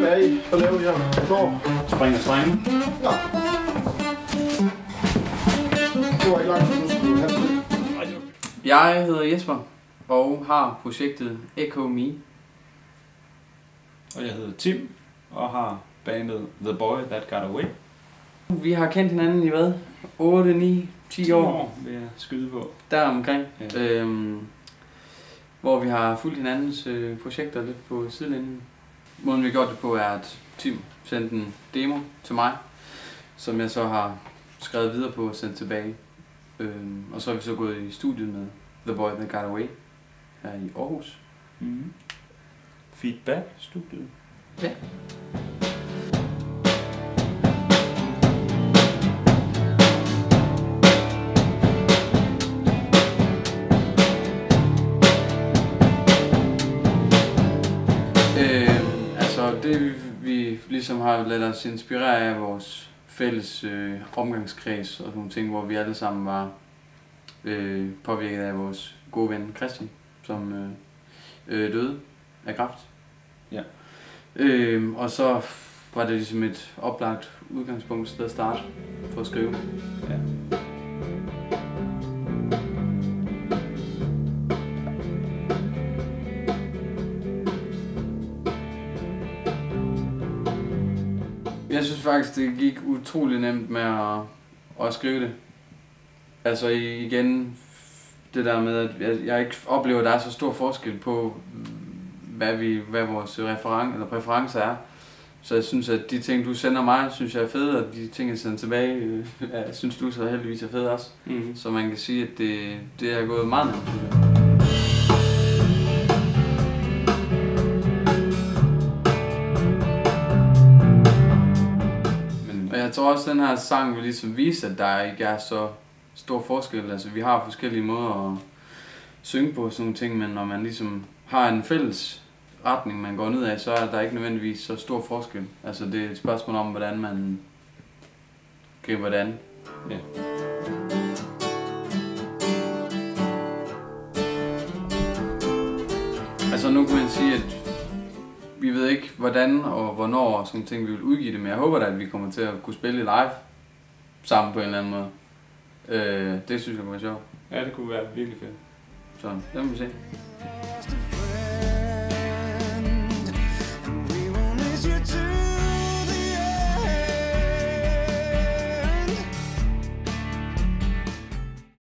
er I at lave her? Hvor? Spring og strenge. Ja. Det var ikke langt, du skulle have det. Jeg hedder Jesper og har projektet Echo Me. Og jeg hedder Tim og har bandet The Boy That Got Away. Vi har kendt hinanden i hvad? 8, 9, 10 år? Vil jeg skyde på. Der omkring. Ja. Hvor vi har fulgt hinandens projekter lidt på sidelinjen. Måden vi gjort det på er, at Tim sendte en demo til mig, som jeg så har skrevet videre på og sendt tilbage. Og så har vi så gået i studiet med The Boy That Got Away her i Aarhus. Mm-hmm. Feedback-studiet. Ja. Det vi ligesom har ladet os inspirere af vores fælles omgangskreds og sådan nogle ting, hvor vi alle sammen var påvirket af vores gode ven Christian, som døde af kræft. Ja. Og så var det ligesom et oplagt udgangspunkt sted at starte for at skrive. Ja. Jeg synes faktisk, det gik utrolig nemt med at skrive det. Altså igen, det der med, at jeg ikke oplever, at der er så stor forskel på, hvad vores præferencer er. Så jeg synes, at de ting, du sender mig, synes jeg er fede, og de ting, jeg sender tilbage, synes du så heldigvis er fede også. Mm-hmm. Så man kan sige, at det er gået meget nemt, synes jeg. Jeg tror også, at den her sang vil ligesom vise, at der ikke er så stor forskel. Altså, vi har forskellige måder at synge på sådan nogle ting, men når man ligesom har en fælles retning, man går ned af, så er der ikke nødvendigvis så stor forskel. Altså, det er et spørgsmål om, hvordan man griber det an. Ja. Altså, nu kan man sige, at vi ved ikke, hvordan og hvornår og sådan ting vi vil udgive det, men jeg håber da, at vi kommer til at kunne spille live sammen på en eller anden måde. Det synes jeg kunne være sjovt. Ja, det kunne være virkelig fedt. Så det må vi se.